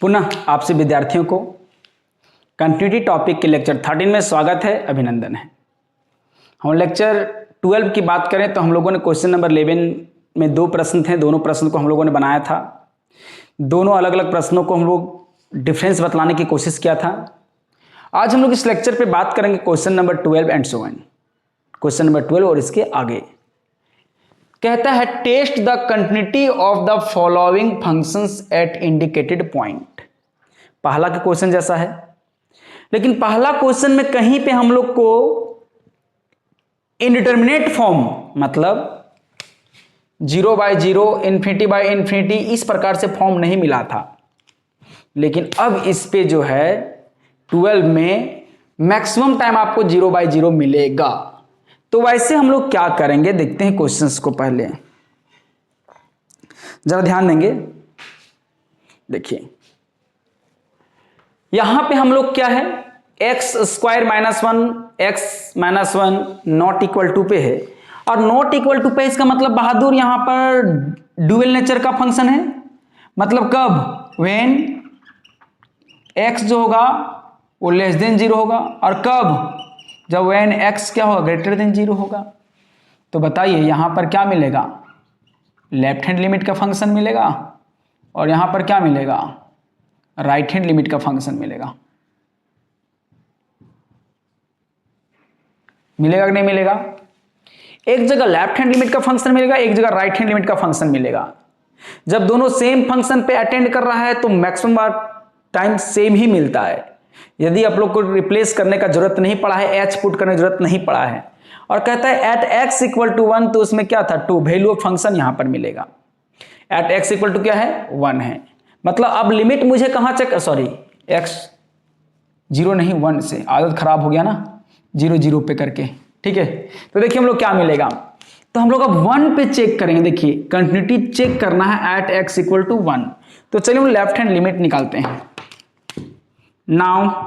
पुनः आपसे विद्यार्थियों को कंटिन्यूटी टॉपिक के लेक्चर 13 में स्वागत है, अभिनंदन है। हम लेक्चर 12 की बात करें तो हम लोगों ने क्वेश्चन नंबर 11 में दो प्रश्न थे, दोनों प्रश्न को हम लोगों ने बनाया था। दोनों अलग अलग प्रश्नों को हम लोग डिफरेंस बतलाने की कोशिश किया था। आज हम लोग इस लेक्चर पे बात करेंगे question number 12 and so on, question number 12 और इसके आगे। कहता है test the continuity of the following functions at indicated point. पहला का क्वेश्चन जैसा है, लेकिन पहला क्वेश्चन में कहीं पे हम लोग को इनडिटर्मिनेट फॉर्म मतलब 0/0 ∞/∞ इस प्रकार से फॉर्म नहीं मिला था, लेकिन अब इस पे जो है 12 में मैक्सिमम टाइम आपको 0/0 मिलेगा। तो वैसे हम लोग क्या करेंगे, देखते हैं क्वेश्चंस को। पहले जरा ध्यान देंगे, देखिए यहां पे हम लोग क्या है, x² - 1 x - 1 not equal to पे है, और नॉट इक्वल टू पे इसका मतलब बहादुर यहां पर ड्यूअल नेचर का फंक्शन है। मतलब कब, व्हेन x जो होगा वो लेस देन 0 होगा, और कब, जब व्हेन x क्या होगा, ग्रेटर देन 0 होगा। तो बताइए यहां पर क्या मिलेगा, लेफ्ट हैंड लिमिट का फंक्शन मिलेगा, और यहां पर क्या मिलेगा, राइट हैंड लिमिट का फंक्शन मिलेगा। मिलेगा कि नहीं मिलेगा? एक जगह लेफ्ट हैंड लिमिट का फंक्शन मिलेगा, एक जगह राइट हैंड लिमिट का फंक्शन मिलेगा। जब दोनों सेम फंक्शन पे अटेंड कर रहा है तो मैक्सिमम टाइम सेम ही मिलता है। यदि आप लोग को रिप्लेस करने का जरूरत नहीं पड़ा है, एच पुट करने की जरूरत नहीं पड़ा है। और कहता है एट x = 1, तो उसमें क्या था, 2 वैल्यू ऑफ फंक्शन यहां पर मिलेगा। एट x = क्या है, 1 है। मतलब अब लिमिट मुझे कहां चेक, सॉरी x 0 नहीं 1 से, आदत खराब हो गया ना 0 0 पे करके, ठीक है। तो देखिए हम लोग क्या मिलेगा, तो हम लोग अब 1 पे चेक करेंगे। देखिए कंटिन्यूटी चेक करना है एट x = 1। तो चलिए हम लेफ्ट हैंड लिमिट निकालते हैं। नाउ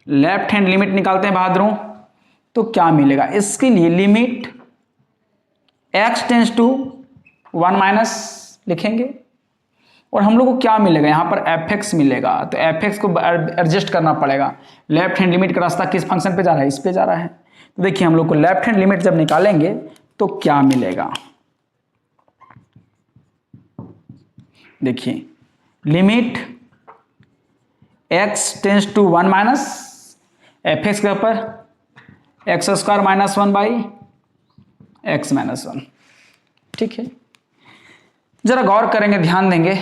लेफ्ट हैंड लिमिट निकालते हैं बहादुरों। तो क्या मिलेगा, इसके लिए लिमिट x टेंड्स टू 1 - लिखेंगे, और हम लोग को क्या मिलेगा, यहां पर fx मिलेगा। तो fx को एडजस्ट करना पड़ेगा। लेफ्ट हैंड लिमिट का रास्ता किस फंक्शन पे जा रहा है, इस पे जा रहा है। तो देखिए हम लोग को लेफ्ट हैंड लिमिट जब निकालेंगे तो क्या मिलेगा, देखिए limit x tends to 1 - fx के ऊपर x² - 1/x - 1, ठीक है। जरा गौर करेंगे, ध्यान देंगे,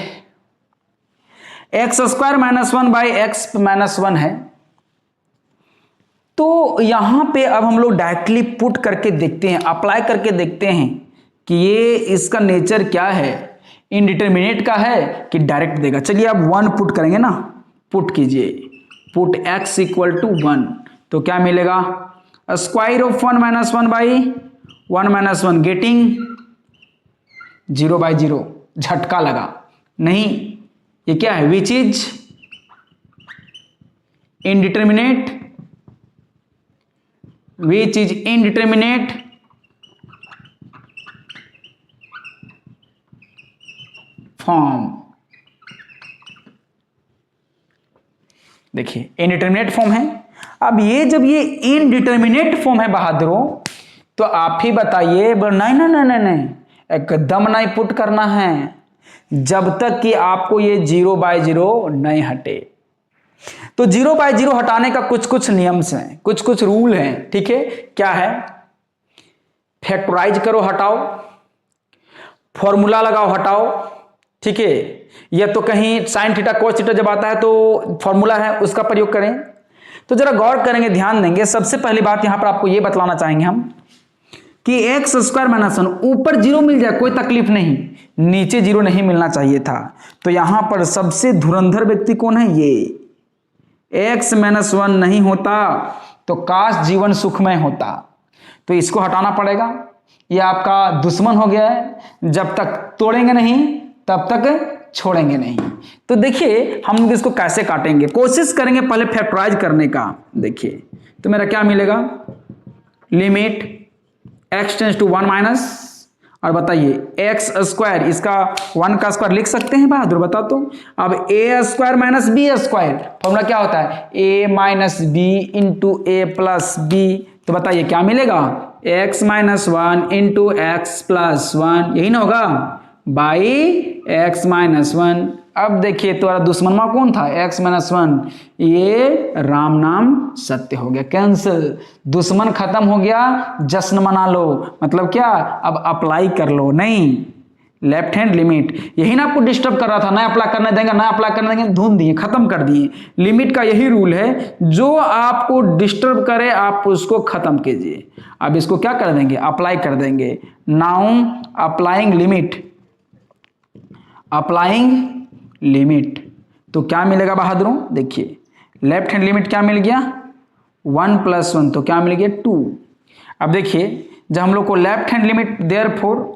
x² - 1/x - 1 है। तो यहां पे अब हम लोग डायरेक्टली पुट करके देखते हैं, अप्लाई करके देखते हैं कि ये इसका नेचर क्या है, इनडिटर्मिनेट का है कि डायरेक्ट देगा। चलिए अब 1 पुट करेंगे ना, पुट कीजिए, पुट x = 1। तो क्या मिलेगा, स्क्वायर ऑफ 1 - 1/1 - 1 गेटिंग 0/0। झटका लगा नहीं, ये क्या है, which is indeterminate, which is indeterminate form. देखिए इनडिटर्मिनेट फॉर्म है। अब ये जब ये इनडिटर्मिनेट फॉर्म है बहादुरों, तो आप ही बताइए, नहीं नहीं नहीं नहीं, एकदम नहीं पुट करना है जब तक कि आपको ये 0/0 नहीं हटे। तो 0/0 हटाने का कुछ कुछ नियम्स हैं, कुछ कुछ रूल हैं, ठीक है। क्या है, फैक्टराइज करो हटाओ, फॉर्मूला लगाओ हटाओ, ठीक है। या तो कहीं साइन थीटा कोस थीटा जब आता है तो फॉर्मूला है उसका प्रयोग करें। तो जरा गौर करेंगे, ध्यान देंगे। सबसे पहली बात यहां पर आपको यह बतलाना चाहेंगे हम कि x² - 1 ऊपर 0 मिल जाए कोई तकलीफ नहीं, नीचे 0 नहीं मिलना चाहिए था। तो यहां पर सबसे धुरंधर व्यक्ति कौन है, ये x - 1 नहीं होता तो काश जीवन सुखमय होता। तो इसको हटाना पड़ेगा, ये आपका दुश्मन हो गया है, जब तक तोड़ेंगे नहीं तब तक छोड़ेंगे नहीं। तो देखिए हम लोग इसको कैसे काटेंगे, कोशिश करेंगे पहले फैक्टराइज करने का। देखिए तो मेरा क्या मिलेगा, लिमिट x टेंड्स टू 1 - और बताइए एक्स स्क्वायर, इसका 1 का स्क्वायर लिख सकते हैं बहादुर, बता तो। अब A square minus B square, formula क्या होता है, A minus B into A plus B. तो बताइए क्या मिलेगा, X minus 1 into X plus 1, यही ना होगा, बाई एक्स माइनस 1। अब देखिए तुम्हारा दुश्मनमा कौन था, एक्स माइनस 1, ये राम नाम सत्य हो गया, कैंसिल, दुश्मन खत्म हो गया, जश्न मना लो। मतलब क्या, अब अप्लाई कर लो, नहीं लेफ्ट हैंड लिमिट, यही ना आपको डिस्टर्ब कर रहा था, ना अप्लाई करने देंगे ना अप्लाई करने देंगे, धुन दिए, खत्म कर दिए। लिमिट का यही रूल है, जो आपको डिस्टर्ब करे आप उसको खत्म कीजिए। अब इसको क्या कर देंगे, अप्लाई कर देंगे। Now applying limit, applying limit, तो क्या मिलेगा बहादुरों, देखिए लेफ्ट हैंड लिमिट क्या मिल गया, 1 + 1, तो क्या मिल गया 2। अब देखिए जब हम लोग को left hand limit, therefore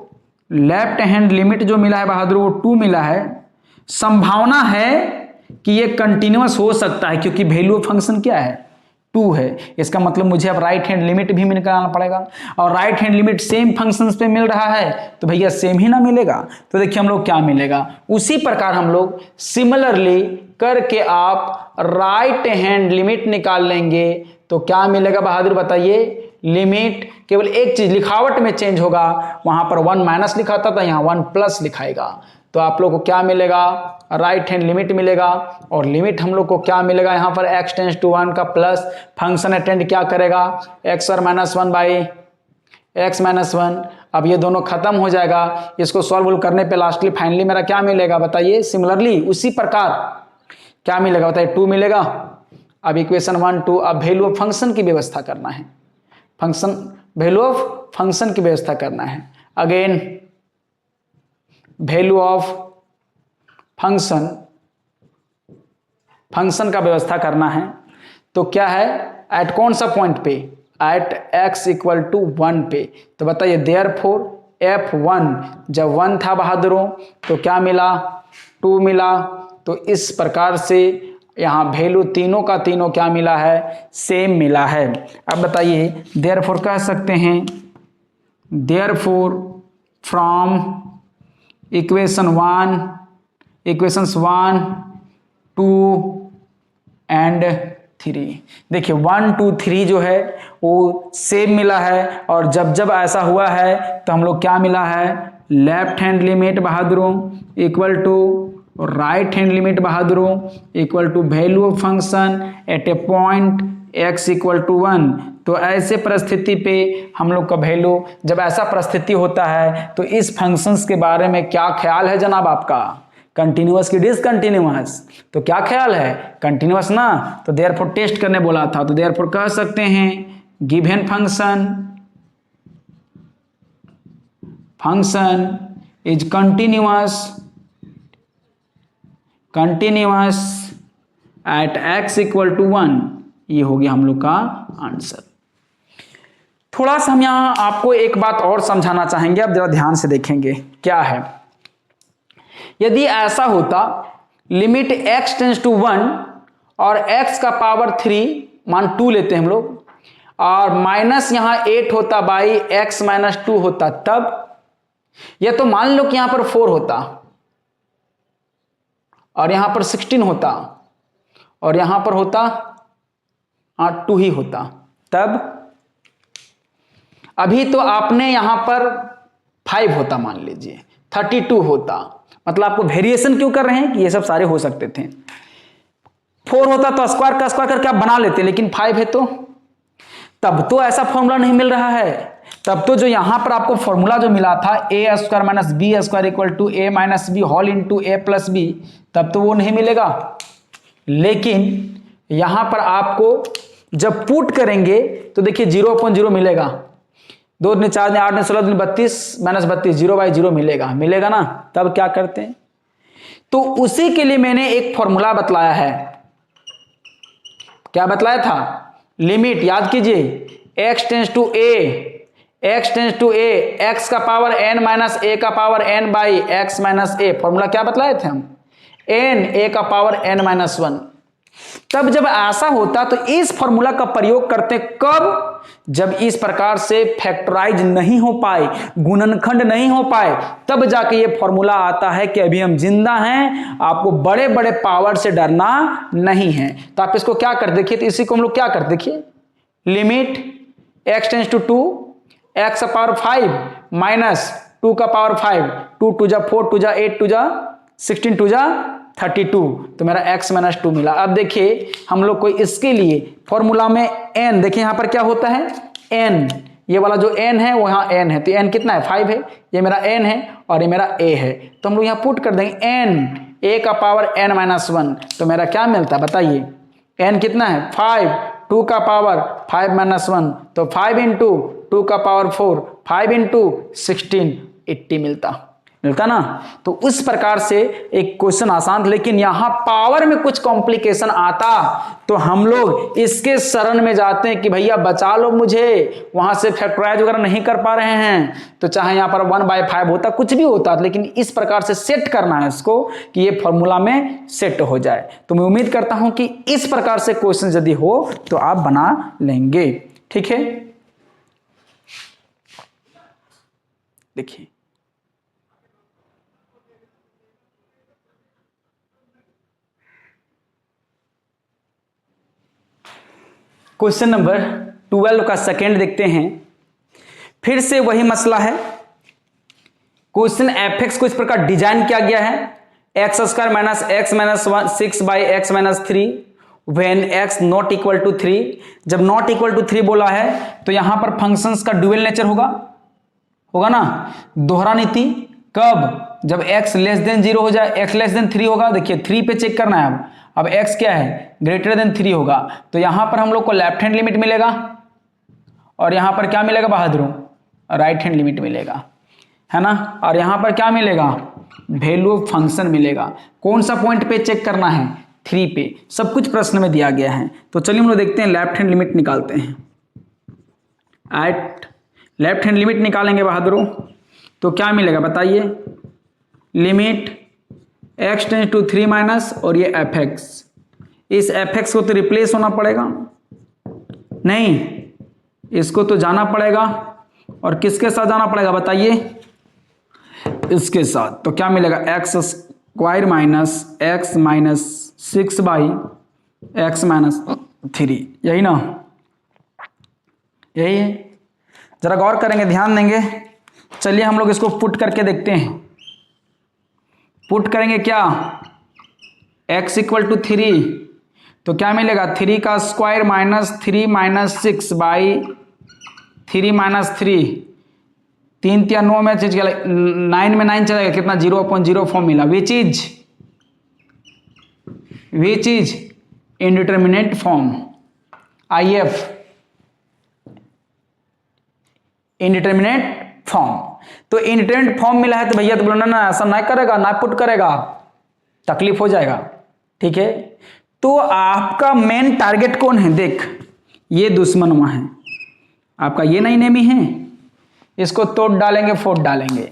left hand limit जो मिला है बहादुर वो 2 मिला है। संभावना है कि ये कंटिन्यूअस हो सकता है, क्योंकि वैल्यू ऑफ फंक्शन क्या है, 2 है। इसका मतलब मुझे अब राइट हैंड लिमिट भी निकालना पड़ेगा, और right hand limit same functions पे मिल रहा है तो भैया सेम ही ना मिलेगा। तो देखिए हम लोग क्या मिलेगा, उसी प्रकार हम लोग सिमिलरली करके आप राइट हैंड लिमिट निकाल लेंगे। तो क्या मिलेगा बहादुर बताइए, लिमिट केवल एक चीज लिखावट में चेंज होगा, वहां पर 1 माइनस लिखा था यहाँ 1 प्लस लिखाएगा। तो आप लोग को क्या मिलेगा, राइट हैंड लिमिट मिलेगा, और लिमिट हम लोग को क्या मिलेगा यहाँ पर x टेंड्स टू 1 का प्लस, फंक्शन अटेंड क्या करेगा, x और -1 बाई x माइनस 1। अब ये दोनों खत्म हो जाएगा, इसको सॉल्व करने पे लास्टली फाइनली मेरा क्या मिलेगा बताइए, सिमिलरली उसी प्रकार क्या मिलेगा बताइए, 2 मिलेगा। अब इक्वेशन 1 2, अब वैल्यू ऑफ फंक्शन की व्यवस्था करना है, फंक्शन वैल्यू ऑफ फंक्शन की व्यवस्था करना है। Again value of function, function का व्यवस्था करना है। तो क्या है, एट कौन सा पॉइंट पे, एट x = 1 पे। तो बताइए देयरफॉर f1 जब 1 था बहादुरों तो क्या मिला, 2 मिला। तो इस प्रकार से यहाँ वैल्यू तीनों का तीनों क्या मिला है, सेम मिला है। अब बताइए देयरफॉर कह सकते हैं, देयरफॉर फ्रॉम इक्वेशंस 1 2 एंड 3, देखिए 1 2 3 जो है वो सेम मिला है, और जब जब ऐसा हुआ है तो हम लोग क्या मिला है, लेफ्ट हैंड लिमिट बहादुरों equal to right hand limit बहादुरों equal to value of function at a point x = 1। तो ऐसे परिस्थिति पे हम लोग का वैल्यू, जब ऐसा परिस्थिति होता है तो इस फंक्शंस के बारे में क्या ख्याल है जनाब आपका, कंटिन्यूअस की डिसकंटिन्यूअस, तो क्या ख्याल है, कंटिन्यूअस ना। तो देयरफॉर टेस्ट करने बोला था, तो देयरफॉर कह सकते हैं given function is continuous at x = 1। ये हो गया हम लोग का आंसर। थोड़ा सा हम यहां आपको एक बात और समझाना चाहेंगे, अब जरा ध्यान से देखेंगे क्या है। यदि ऐसा होता लिमिट x टेंड्स टू 1 और x का पावर 3 मान 2 लेते हैं हम लोग, और माइनस यहां 8 होता बाई x माइनस 2 होता, तब यह तो मान लो कि यहां पर 4 होता और यहां पर 16 होता और यहां पर होता 2 ही होता, तब अभी तो आपने यहां पर 5 होता, मान लीजिए 32 होता। मतलब आपको वेरिएशन क्यों कर रहे हैं कि ये सब सारे हो सकते थे। 4 होता तो स्क्वायर का स्क्वायर करके आप बना लेते, लेकिन 5 है तो तब तो ऐसा फॉर्मूला नहीं मिल रहा है। तब तो जो यहां पर आपको फॉर्मूला जो मिला था a² - b² = a - b whole into a+b, तब तो वो नहीं मिलेगा। लेकिन यहां पर आपको जब पुट करेंगे तो देखिए 0/0 मिलेगा, 2 × 4 × 8 × 16 × 32 -32 0/0 मिलेगा ना। तब क्या करते हैं, तो उसी के लिए मैंने एक फॉर्मूला बतलाया है। क्या बतलाया था, लिमिट याद कीजिए, x tends to a x का पावर n माइनस a का power n by x minus a। Formula क्या बतलाए थे हम, n a का पावर n - 1। तब जब ऐसा होता तो इस फॉर्मूला का प्रयोग करते कब, जब इस प्रकार से फैक्टराइज नहीं हो पाए, गुणनखंड नहीं हो पाए, तब जाके ये फॉर्मूला आता है कि अभी हम जिंदा हैं, आपको बड़े बड़े पावर से डरना नहीं है। तो आप इसको क्या कर देखिए, तो इसी को हम लोग क्या कर देखिए, limit x tends to 2 x power 5 minus 2 का पावर 5, 2 टू जा 4 टू जा 8 टू जा 16 टू जा 32, तो मेरा x माइनस 2 मिला। अब देखिए हम लोग को इसके लिए फॉर्मूला में n, देखिए यहां पर क्या होता है n, ये वाला जो n है वो यहाँ n है, तो n कितना है 5 है, ये मेरा n है और ये मेरा a है, तो हम लोग यहाँ पुट कर देंगे n a का पावर n माइनस 1, तो मेरा क्या मिलता है बताइए, n कितना है 5, 2 का पावर 5 माइनस 1, तो 5 इंटू 2 का पावर 4, 5 इंटू 16, 80 मिलता ना। तो उस प्रकार से एक क्वेश्चन आसान था, लेकिन यहां पावर में कुछ कॉम्प्लिकेशन आता तो हम लोग इसके शरण में जाते हैं कि भैया बचा लो मुझे, वहां से फैक्टराइज वगैरह नहीं कर पा रहे हैं, तो चाहे यहां पर 1/5 होता, कुछ भी होता, लेकिन इस प्रकार से सेट करना है इसको कि ये फॉर्मूला में सेट हो जाए। तो मैं उम्मीद करता हूं कि इस प्रकार से क्वेश्चन यदि हो तो आप बना लेंगे। ठीक है, देखिए क्वेश्चन नंबर 12 का सेकेंड देखते हैं। फिर से वही मसला है, क्वेश्चन fx को इस प्रकार डिजाइन किया गया है, x square minus x minus 6 by x minus 3 when x not equal to 3। जब नॉट इक्वल टू 3 बोला है तो यहां पर फंक्शंस का ड्यूअल नेचर होगा ना, दोहरा नीति। कब, जब x लेस देन 0 हो जाए, x लेस देन 3 होगा, देखिए 3 पे चेक करना है। अब x क्या है, ग्रेटर देन 3 होगा, तो यहां पर हम लोग को लेफ्ट हैंड लिमिट मिलेगा और यहां पर क्या मिलेगा बहादुरों, राइट हैंड लिमिट मिलेगा, है ना। और यहां पर क्या मिलेगा, वैल्यू ऑफ फंक्शन मिलेगा। कौन सा पॉइंट पे चेक करना है, 3 पे, सब कुछ प्रश्न में दिया गया है। तो चलिए हम लोग देखते हैं, लेफ्ट हैंड लिमिट निकालते हैं। एट लेफ्ट हैंड लिमिट निकालेंगे बहादुरों, तो क्या मिलेगा बताइए, limit x tends to 3 minus और ये fx, इस fx को तो रिप्लेस होना पड़ेगा, नहीं इसको तो जाना पड़ेगा, और किसके साथ जाना पड़ेगा बताइए, इसके साथ। तो क्या मिलेगा, x square minus x minus 6 by x minus 3, यही ना, यही है। जरा गौर करेंगे, ध्यान देंगे। चलिए हम लोग इसको पुट करके देखते हैं। पुट करेंगे क्या, x इक्वल टू 3, तो क्या मिलेगा, 3 का square minus 3 minus 6 by 3 minus 3, 3 या 9 में चीज 9 में 9 चलेगा, कितना 0/0 फॉर्म मिला, which is indeterminate form, IF indeterminate form. तो इनडिटरमिनेट फॉर्म मिला है तो भैया तो बोलना ना ऐसा ना करेगा, ना पुट करेगा, तकलीफ हो जाएगा। ठीक है, तो आपका मेन टारगेट कौन है, देख ये दुश्मन वहां है आपका, ये नहीं नेमी है, इसको तोड़ डालेंगे, फोड़ डालेंगे।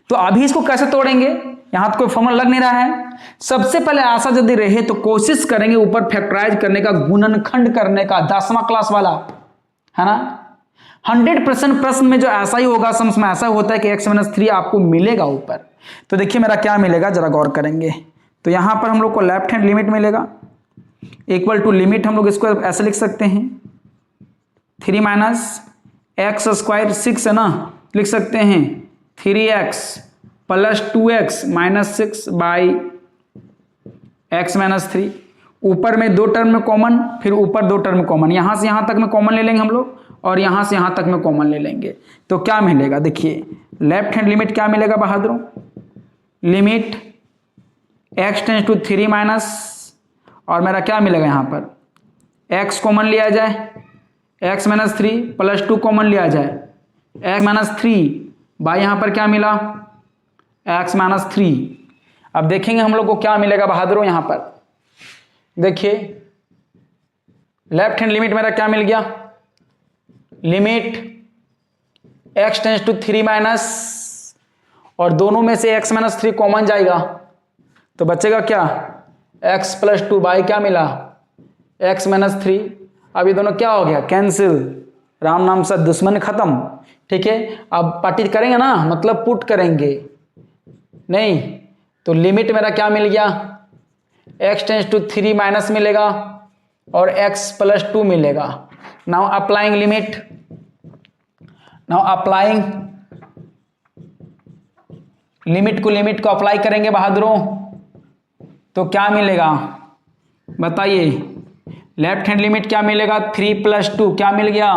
तो अभी इसको कैसे तोड़ेंगे, यहां तो कोई फॉर्मूला लग नहीं रहा है। सबसे पहले आशा यदि रहे तो कोशिश करेंगे ऊपर फैक्टराइज करने का, गुणनखंड करने का, 10वां क्लास वाला, है ना। 100% प्रश्न में जो ऐसा ही होगा, समझ में ऐसा होता है कि x माइनस 3 आपको मिलेगा ऊपर। तो देखिए मेरा क्या मिलेगा, जरा गौर करेंगे। तो यहां पर हम लोग को लेफ्ट हैंड लिमिट मिलेगा इक्वल टू लिमिट, हम लोग इसको ऐसे लिख सकते हैं, 3 माइनस एक्स स्क्वायर 6 है ना, लिख सकते हैं 3x plus 2x minus 6 by x minus 3। ऊपर में 2 टर्म में कॉमन, फिर ऊपर 2 टर्म में कॉमन, यहां से यहां तक में कॉमन ले लेंगे हम लोग, और यहां से यहां तक में कॉमन ले लेंगे। तो क्या मिलेगा, देखिए लेफ्ट हैंड लिमिट क्या मिलेगा बहादुरों, limit x tends to 3 minus, और मेरा क्या मिलेगा यहां पर, x कॉमन लिया जाए, x माइनस 3 प्लस 2 कॉमन लिया जाए, x माइनस 3 बाई यहां पर क्या मिला, x माइनस 3। अब देखेंगे हम लोग को क्या मिलेगा बहादुरों, यहां पर देखिए लेफ्ट हैंड लिमिट मेरा क्या मिल गया, limit x tends to 3 minus, और दोनों में से x माइनस 3 कॉमन जाएगा, तो बचेगा क्या, x प्लस 2 बाई क्या मिला, x माइनस 3। अब ये दोनों क्या हो गया, कैंसिल, राम नाम से दुश्मन खत्म। ठीक है, अब पार्टी करेंगे ना, मतलब पुट करेंगे नहीं, तो लिमिट मेरा क्या मिल गया, x टेंस टू 3 माइनस मिलेगा और x प्लस 2 मिलेगा। Now applying limit, now applying limit को अप्लाई करेंगे बहादुरों, तो क्या मिलेगा बताइए, लेफ्ट हैंड लिमिट क्या मिलेगा, 3 प्लस 2 क्या मिल गया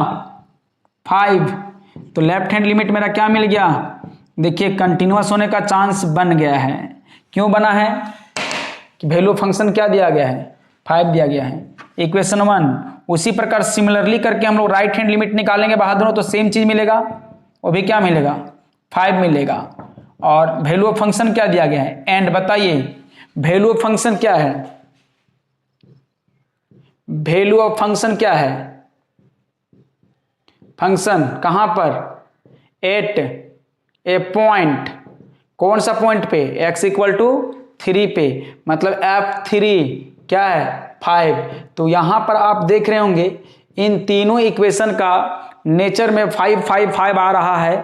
5। तो लेफ्ट हैंड लिमिट मेरा क्या मिल गया, देखिए कंटिन्यूअस होने का चांस बन गया है। क्यों बना है कि वैल्यू फंक्शन क्या दिया गया है, 5 दिया गया है, इक्वेशन 1। उसी प्रकार सिमिलरली करके हम लोग राइट हैंड लिमिट निकालेंगे बहादुरों, तो सेम चीज मिलेगा, वो भी क्या मिलेगा 5 मिलेगा। और वैल्यू ऑफ फंक्शन क्या दिया गया है, एंड बताइए वैल्यू ऑफ फंक्शन क्या है, वैल्यू ऑफ फंक्शन क्या है, फंक्शन कहां पर, एट ए पॉइंट, कौन सा पॉइंट पे, x इक्वल टू 3 पे, मतलब f3 क्या है 5। तो यहां पर आप देख रहे होंगे इन तीनों इक्वेशन का नेचर में 5 5 5 आ रहा है,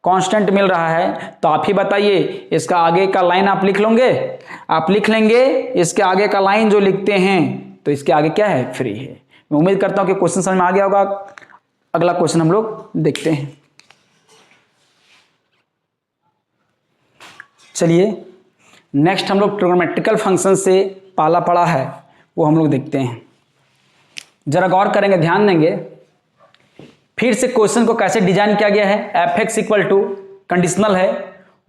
कांस्टेंट मिल रहा है। तो आप ही बताइए इसका आगे का लाइन आप लिख लोगे, आप लिख लेंगे इसके आगे का लाइन जो लिखते हैं, तो इसके आगे क्या है फ्री है। मैं उम्मीद करता हूं कि क्वेश्चन समझ में आ गया होगा। अगला क्वेश्चन हम लोग देखते हैं। चलिए नेक्स्ट हम लोग ट्रिग्नोमेट्रिकल फंक्शन से पाला पड़ा है वो हम लोग देखते हैं, जरा गौर करेंगे, ध्यान देंगे। फिर से क्वेश्चन को कैसे डिजाइन किया गया है, f x equal to conditional है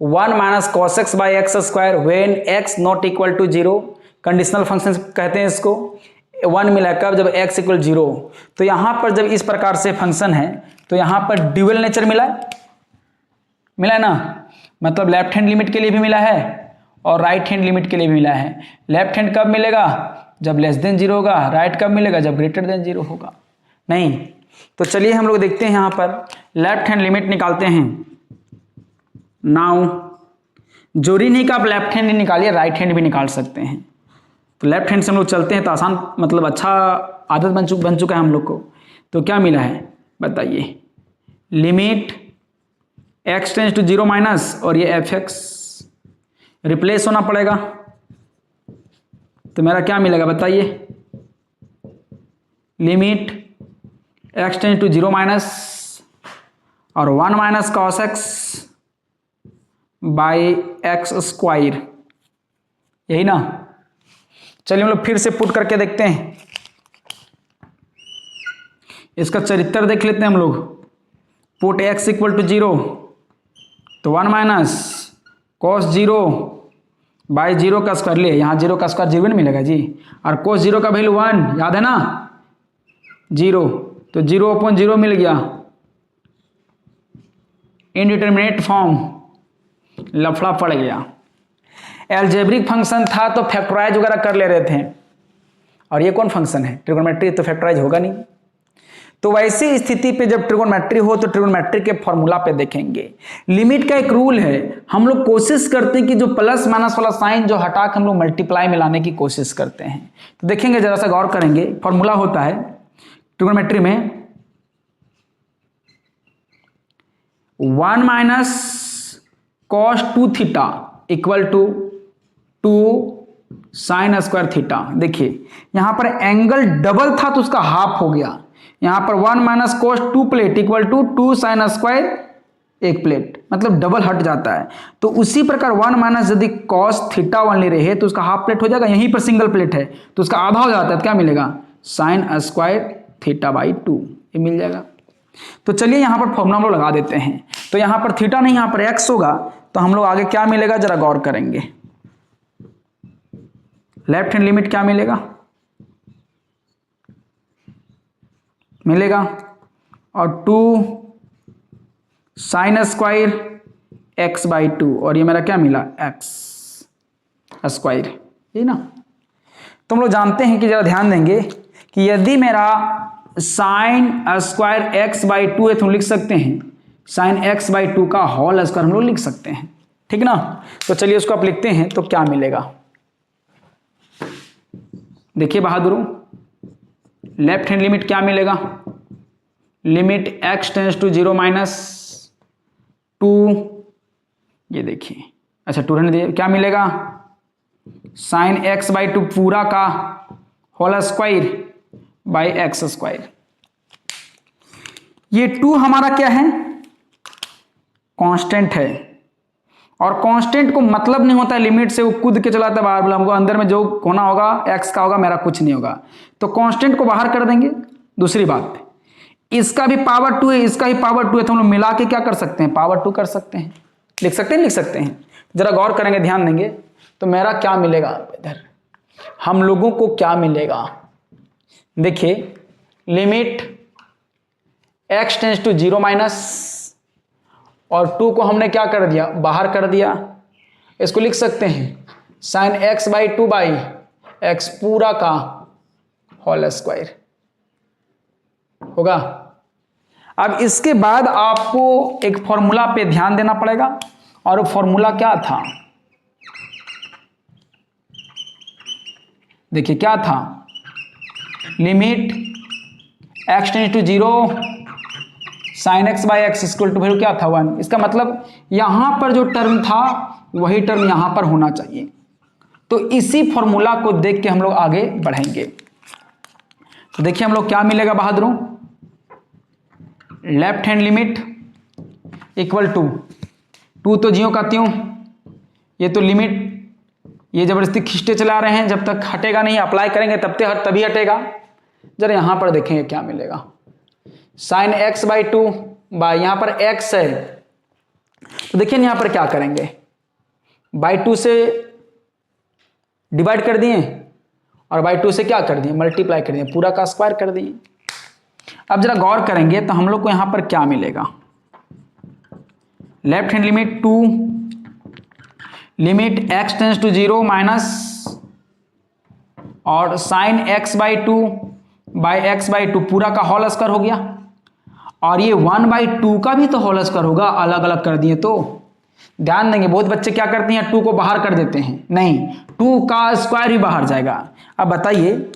1 minus cos x by x square when x not equal to 0। Conditional function कहते हैं इसको। 1 मिला कब, जब x इक्वल 0। तो यहां पर जब इस प्रकार से फंक्शन है तो यहां पर ड्यूअल नेचर मिला है ना, मतलब लेफ्ट हैंड लिमिट के लिए भी मिला है और राइट हैंड लिमिट के लिए भी मिला है। लेफ्ट हैंड कब मिलेगा, जब लेस देन 0 होगा, राइट कब मिलेगा, जब ग्रेटर देन 0 होगा। नहीं, तो चलिए हम लोग देखते हैं, यहां पर लेफ्ट हैंड लिमिट निकालते हैं। नाउ जोरी नहीं का आप लेफ्ट हैंड निकालिए, राइट हैंड भी निकाल सकते हैं। तो लेफ्ट हैंड से हम लोग चलते हैं, तो आसान, मतलब अच्छा आदत बन चुका है हम लोग को। तो क्या मिला है बताइए, limit x tends to 0 minus, और ये एफ एक्स रिप्लेस होना पड़ेगा, तो मेरा क्या मिलेगा बताइए, limit x tends to 0 minus और 1 minus cos x by x square, यही ना। चलिए हम लोग फिर से पुट करके देखते हैं, इसका चरित्र देख लेते हैं हम लोग। पुट x इक्वल टू 0, तो 1 माइनस कॉस 0 बाई 0 का स्क्वायर ले, यहाँ 0 का स्क्वायर 0 नहीं मिलेगा जी, और कोस 0 का वैल्यू 1, याद है ना 0, तो 0 अपॉन 0 मिल गया, इनडिटरमिनेट फॉर्म, लफड़ा पड़ गया। एल्जेब्रिक फंक्शन था तो फैक्टराइज वगैरह कर ले रहे थे, और ये कौन फंक्शन है ट्रिगोनोमेट्री, तो फैक्टराइज होगा नहीं। तो वैसी स्थिति पे जब ट्रिगोनोमेट्री हो तो ट्रिगोनोमेट्री के फॉर्मूला पे देखेंगे। लिमिट का एक रूल है, हम लोग कोशिश करते हैं कि जो प्लस माइनस वाला साइन जो हटा के हम लोग मल्टीप्लाई में लाने की कोशिश करते हैं। तो देखेंगे, जरा सा गौर करेंगे, फॉर्मूला होता है ट्रिगोनोमेट्री में 1 minus cos 2 theta equal to 2 sine square theta. देखिए यहां पर एंगल डबल था तो उसका हाफ हो गया, यहां पर 1 minus cos 2 plate equal to 2 sine square 1 plate, मतलब डबल हट जाता है। तो उसी प्रकार 1 माइनस यदि कॉस थीटा ओनली रहे तो उसका हाफ प्लेट हो जाएगा, यहीं पर सिंगल प्लेट है तो उसका आधा हो जाता है, तो क्या मिलेगा साइन स्क्वायर थीटा बाई 2, ये मिल जाएगा। तो चलिए यहां पर फॉर्मूला हम लोग लगा देते हैं। तो यहां पर थीटा नहीं, यहां पर एक्स होगा, तो हम लोग आगे क्या मिलेगा जरा गौर करेंगे। लेफ्ट हैंड लिमिट क्या मिलेगा और 2 साइन स्क्वायर एक्स बाई 2, और ये मेरा क्या मिला एक्स स्क्वायर, ये ना। तो हम लोग जानते हैं कि जरा ध्यान देंगे कि यदि मेरा साइन स्क्वायर एक्स बाई 2 है तो हम लिख सकते हैं साइन एक्स बाई 2 का होल स्क्वायर हम लोग लिख सकते हैं, ठीक ना। तो चलिए उसको आप लिखते हैं तो क्या मिलेगा, देखिए बहादुरों लेफ्ट हैंड लिमिट क्या मिलेगा, limit x tends to 0 minus 2, ये देखिए, अच्छा 2 रहने दिए, क्या मिलेगा साइन x/2 पूरा का whole square by x square. ये 2 हमारा क्या है, कांस्टेंट है, और कांस्टेंट को मतलब नहीं होता है लिमिट से वो कूद के चलाता है बाहर, बोला हमको अंदर में जो होना होगा x का होगा, मेरा कुछ नहीं होगा, तो कांस्टेंट को बाहर कर देंगे। दूसरी बात, इसका भी पावर 2 है, इसका भी पावर 2 है, तो हम लोग मिला के क्या कर सकते हैं, पावर 2 कर सकते हैं, लिख सकते हैं। जरा गौर करेंगे, ध्यान देंगे, तो मेरा क्या मिलेगा इधर, हम लोगों को क्या मिलेगा, देखिए limit x tends to 0 minus, और 2 को हमने क्या कर दिया, बाहर कर दिया, इसको लिख सकते हैं साइन x/2 बाई एक्स पूरा का होल स्क्वायर होगा। अब इसके बाद आपको एक फॉर्मूला पे ध्यान देना पड़ेगा, और वो फॉर्मूला क्या था, देखिए क्या था, limit x tends to 0 sine x/x equal to value क्या था 1। इसका मतलब यहां पर जो टर्म था वही टर्म यहां पर होना चाहिए। तो इसी फॉर्मूला को देख के हम लोग आगे बढ़ेंगे। तो देखिए हम लोग क्या मिलेगा बहादुरों, left hand limit equal to 2 तो ज्यों का त्यों, ये तो लिमिट ये जबरदस्ती खींचते चला रहे हैं, जब तक हटेगा नहीं, अप्लाई करेंगे तभी हटेगा। जरा यहां पर देखेंगे क्या मिलेगा, साइन x/2 बाई यहां पर x है, तो देखिए यहां पर क्या करेंगे, बाई 2 से डिवाइड कर दिए और बाई 2 से क्या कर दिए, मल्टीप्लाई कर दिए, पूरा का स्क्वायर कर दिए। अब जरा गौर करेंगे तो हम लोग को यहां पर क्या मिलेगा, left hand limit 2 limit x tends to 0 minus और साइन x/2 बाई x/2 पूरा का होल स्क्वायर हो गया, और ये 1/2 का भी तो होल स्क्वायर होगा, अलग अलग कर दिए तो। ध्यान देंगे, बहुत बच्चे क्या करते हैं 2 को बाहर कर देते हैं, नहीं 2 का स्क्वायर भी बाहर जाएगा। अब बताइए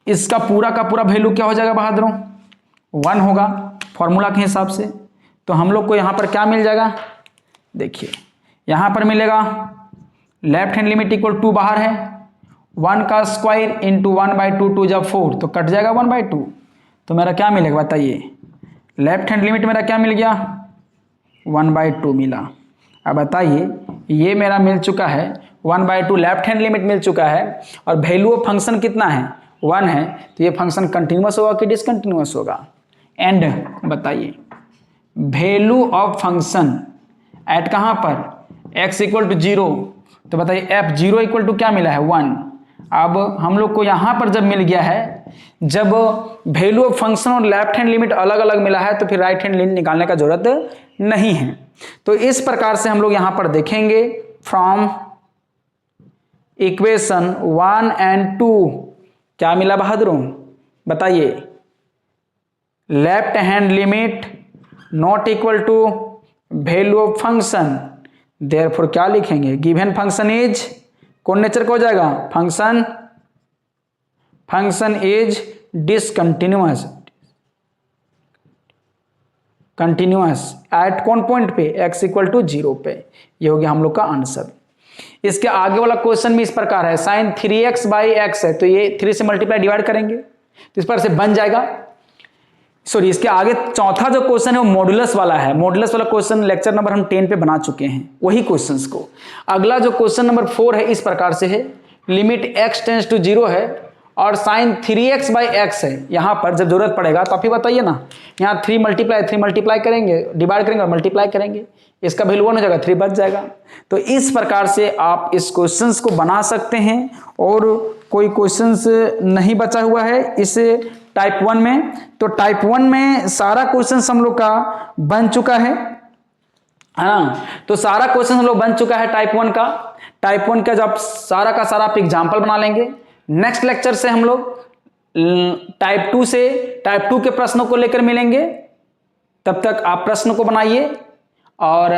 इसका पूरा का पूरा वैल्यू क्या हो जाएगा बहादुरों, 1 होगा फॉर्मूला के हिसाब से। तो हम लोग को यहाँ पर क्या मिल जाएगा, देखिए यहाँ पर मिलेगा लेफ्ट हैंड लिमिट इक्वल 2 बाहर है, 1 का स्क्वायर इंटू 1/2, 2 जब 4 तो कट जाएगा 1/2, तो मेरा क्या मिलेगा बताइए, लेफ्ट हैंड लिमिट मेरा क्या मिल गया 1/2 मिला। अब बताइए ये मेरा मिल चुका है 1/2 लेफ्ट हैंड लिमिट मिल चुका है, और वैल्यू ऑफ फंक्शन कितना है 1 है, तो ये फंक्शन कंटिन्यूअस होगा कि डिसकंटिन्यूअस होगा। एंड बताइए वैल्यू ऑफ फंक्शन एट कहाँ पर x इक्वल टू 0, तो बताइए f0 इक्वल टू क्या मिला है 1। अब हम लोग को यहाँ पर जब मिल गया है, जब वैल्यू ऑफ फंक्शन और लेफ्ट हैंड लिमिट अलग अलग मिला है, तो फिर राइट हैंड लिमिट निकालने का जरूरत नहीं है। तो इस प्रकार से हम लोग यहाँ पर देखेंगे फ्रॉम इक्वेशन 1 एंड 2 क्या मिला बहादुरों बताइए, left hand limit not equal to value of function, therefore क्या लिखेंगे, गिवन फंक्शन इज कौन नेचर का हो जाएगा, function is discontinuous, continuous at कौन पॉइंट पे, x इक्वल टू 0 पे। ये हो गया हम लोग का आंसर। इसके आगे वाला क्वेश्चन भी इस प्रकार है, साइन 3x/x है, तो ये 3 से मल्टीप्लाई डिवाइड करेंगे तो इस पर से बन जाएगा। सॉरी, इसके आगे चौथा जो क्वेश्चन है वो मॉडुलस वाला है। मॉडुलस वाला क्वेश्चन लेक्चर नंबर हम 10 पे बना चुके हैं, वही क्वेश्चंस को। अगला जो क्वेश्चन नंबर 4 है इस प्रकार से है, लिमिट x टेंस टू 0 है और साइन 3x/x है। यहां पर जब जरूरत पड़ेगा तो आप ही बताइए ना, यहाँ 3 मल्टीप्लाई करेंगे, डिवाइड करेंगे और मल्टीप्लाई करेंगे, इसका वैल्यू 1 हो जाएगा, 3 बच जाएगा। तो इस प्रकार से आप इस क्वेश्चंस को बना सकते हैं, और कोई क्वेश्चंस नहीं बचा हुआ है इस टाइप 1 में। तो टाइप 1 में सारा क्वेश्चंस हम लोग का बन चुका है ना, तो सारा क्वेश्चन हम लोग बन चुका है टाइप 1 का। टाइप 1 का जब सारा का सारा आप एग्जाम्पल बना लेंगे, नेक्स्ट लेक्चर से हम लोग टाइप 2 से टाइप 2 के प्रश्नों को लेकर मिलेंगे। तब तक आप प्रश्न को बनाइए और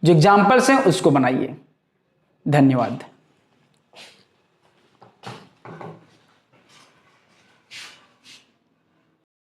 जो एग्जाम्पल्स हैं उसको बनाइए। धन्यवाद।